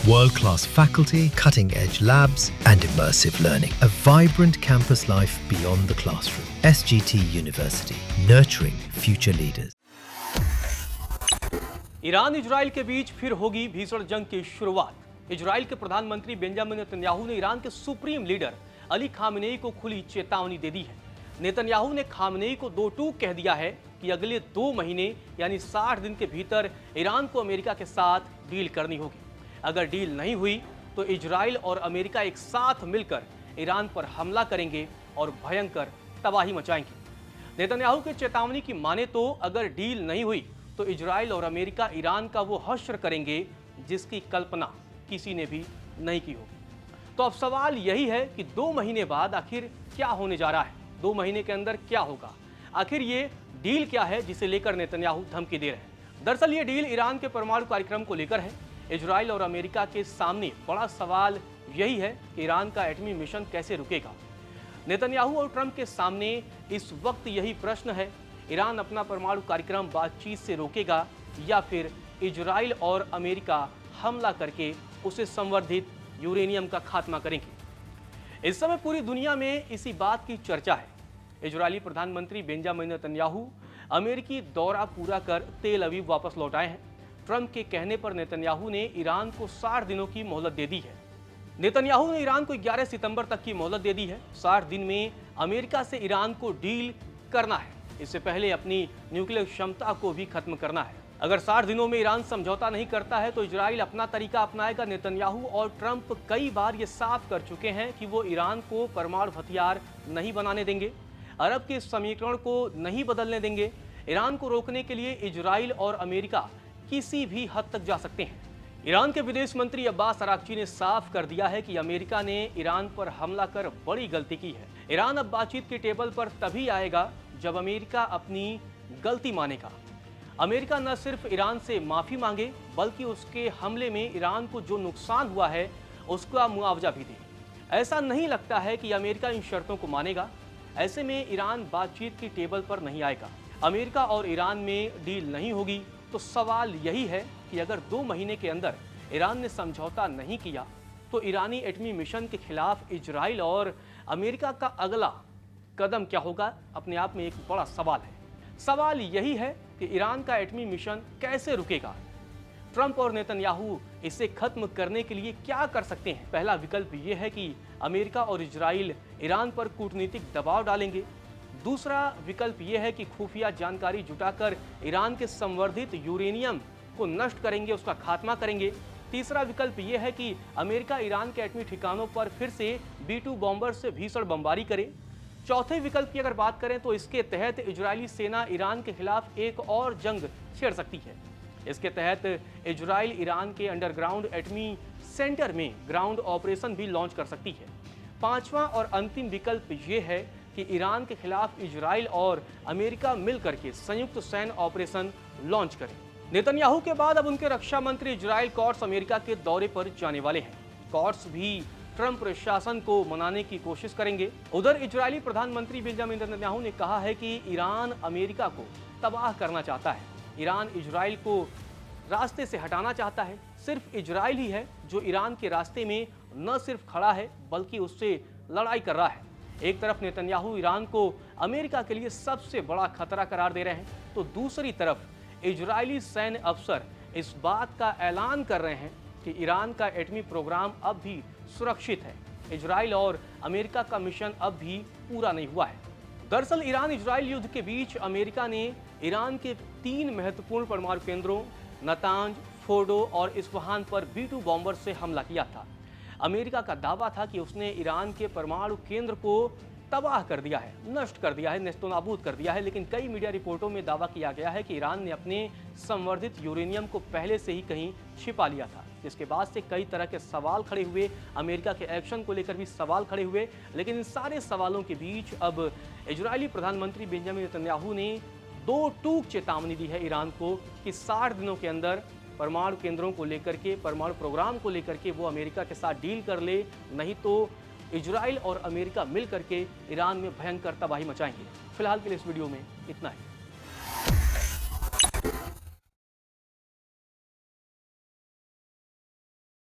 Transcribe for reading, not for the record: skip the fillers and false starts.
World-class faculty, cutting-edge labs and immersive learning. A vibrant campus life beyond the classroom. SGT University, nurturing future leaders. Iran Israel के बीच फिर होगी भीषण जंग की शुरुआत। इजराइल के प्रधानमंत्री बेंजामिन नेतन्याहू ने ईरान के सुप्रीम लीडर अली खामेनेई को खुली चेतावनी दे दी है। नेतन्याहू ने खामेनेई को दो टूक कह दिया है कि अगले 2 महीने यानी 60 दिन के भीतर ईरान को अमेरिका के साथ डील करनी होगी। अगर डील नहीं हुई तो इजराइल और अमेरिका एक साथ मिलकर ईरान पर हमला करेंगे और भयंकर तबाही मचाएंगे। नेतन्याहू की चेतावनी की माने तो अगर डील नहीं हुई तो इजराइल और अमेरिका ईरान का वो हश्र करेंगे जिसकी कल्पना किसी ने भी नहीं की होगी। तो अब सवाल यही है कि 2 महीने बाद आखिर क्या होने जा रहा है, 2 महीने के अंदर क्या होगा, आखिर ये डील क्या है जिसे लेकर नेतन्याहू धमकी दे रहे हैं। दरअसल ये डील ईरान के परमाणु कार्यक्रम को लेकर है। इजराइल और अमेरिका के सामने बड़ा सवाल यही है कि ईरान का एटमी मिशन कैसे रुकेगा। नेतन्याहू और ट्रंप के सामने इस वक्त यही प्रश्न है, ईरान अपना परमाणु कार्यक्रम बातचीत से रोकेगा या फिर इजराइल और अमेरिका हमला करके उसे संवर्धित यूरेनियम का खात्मा करेंगे। इस समय पूरी दुनिया में इसी बात की चर्चा है। इजरायली प्रधानमंत्री बेंजामिन नेतन्याहू अमेरिकी दौरा पूरा कर तेल अवीव वापस लौट आए हैं। ट्रंप के कहने पर नेतन्याहू ने ईरान को 60 दिनों की मोहलत दे दी है। नेतन्याहू ने ईरान को 11 सितंबर तक की मोहलत दे दी है। 60 दिन में अमेरिका से ईरान को डील करना है। इससे पहले अपनी न्यूक्लियर क्षमता को भी खत्म करना है। अगर 60 दिनों में ईरान समझौता नहीं करता है तो इजराइल अपना तरीका अपनाएगा। नेतन्याहू और ट्रंप कई बार ये साफ कर चुके हैं कि वो ईरान को परमाणु हथियार नहीं बनाने देंगे, अरब के समीकरण को नहीं बदलने देंगे। ईरान को रोकने के लिए इजराइल और अमेरिका किसी भी हद तक जा सकते हैं। ईरान के विदेश मंत्री अब्बास अराक्ची ने साफ कर दिया है कि अमेरिका ने ईरान पर हमला कर बड़ी गलती की है। ईरान अब बातचीत के टेबल पर तभी आएगा जब अमेरिका अपनी गलती मानेगा। अमेरिका न सिर्फ ईरान से माफी मांगे बल्कि उसके हमले में ईरान को जो नुकसान हुआ है उसका मुआवजा भी दे। ऐसा नहीं लगता है कि अमेरिका इन शर्तों को मानेगा। ऐसे में ईरान बातचीत की टेबल पर नहीं आएगा। अमेरिका और ईरान में डील नहीं होगी तो सवाल यही है कि अगर 2 महीने के अंदर ईरान ने समझौता नहीं किया तो ईरानी एटमी मिशन के खिलाफ इजराइल और अमेरिका का अगला कदम क्या होगा, अपने आप में एक बड़ा सवाल है। सवाल यही है कि ईरान का एटमी मिशन कैसे रुकेगा। ट्रंप और नेतन्याहू इसे खत्म करने के लिए क्या कर सकते हैं। पहला विकल्प ये है कि अमेरिका और इजराइल ईरान पर कूटनीतिक दबाव डालेंगे। दूसरा विकल्प यह है कि खुफिया जानकारी जुटाकर ईरान के संवर्धित यूरेनियम को नष्ट करेंगे, उसका खात्मा करेंगे। तीसरा विकल्प यह है कि अमेरिका ईरान के एटमी ठिकानों पर फिर से B-2 बॉम्बर से भीषण बमबारी करे। चौथे विकल्प की अगर बात करें तो इसके तहत इजरायली सेना ईरान के खिलाफ एक और जंग छेड़ सकती है। इसके तहत इजराइल ईरान के अंडरग्राउंड एटमी सेंटर में ग्राउंड ऑपरेशन भी लॉन्च कर सकती है। पांचवा और अंतिम विकल्प ये है कि ईरान के खिलाफ इजराइल और अमेरिका मिलकर के संयुक्त सैन्य ऑपरेशन लॉन्च करें। नेतन्याहू के बाद अब उनके रक्षा मंत्री इजराइल कॉट्स अमेरिका के दौरे पर जाने वाले हैं। कॉट्स भी ट्रंप प्रशासन को मनाने की कोशिश करेंगे। उधर इजरायली प्रधानमंत्री बेंजामिन नेतन्याहू ने कहा है कि ईरान अमेरिका को तबाह करना चाहता है। ईरान इजराइल को रास्ते से हटाना चाहता है। सिर्फ इजराइल ही है जो ईरान के रास्ते में न सिर्फ खड़ा है बल्कि उससे लड़ाई कर रहा है। एक तरफ नेतन्याहू ईरान को अमेरिका के लिए सबसे बड़ा खतरा करार दे रहे हैं तो दूसरी तरफ इजरायली सैन्य अफसर इस बात का ऐलान कर रहे हैं कि ईरान का एटमी प्रोग्राम अब भी सुरक्षित है। इजराइल और अमेरिका का मिशन अब भी पूरा नहीं हुआ है। दरअसल ईरान इजराइल युद्ध के बीच अमेरिका ने ईरान के 3 महत्वपूर्ण परमाणु केंद्रों नतांज, फोर्डो और इस्फहान पर B-2 बॉम्बर से हमला किया था। अमेरिका का दावा था कि उसने ईरान के परमाणु केंद्र को तबाह कर दिया है, नष्ट कर दिया है, नेस्तनाबूद कर दिया है। लेकिन कई मीडिया रिपोर्टों में दावा किया गया है कि ईरान ने अपने संवर्धित यूरेनियम को पहले से ही कहीं छिपा लिया था, जिसके बाद से कई तरह के सवाल खड़े हुए। अमेरिका के एक्शन को लेकर भी सवाल खड़े हुए। लेकिन इन सारे सवालों के बीच अब इजरायली प्रधानमंत्री बेंजामिन नेतन्याहू ने 2 टूक चेतावनी दी है ईरान को कि 60 दिनों के अंदर परमाणु केंद्रों को लेकर के, परमाणु प्रोग्राम को लेकर के वो अमेरिका के साथ डील कर ले, नहीं तो इजराइल और अमेरिका मिल करके ईरान में भयंकर तबाही मचाएंगे। फिलहाल के लिए इस वीडियो में इतना ही।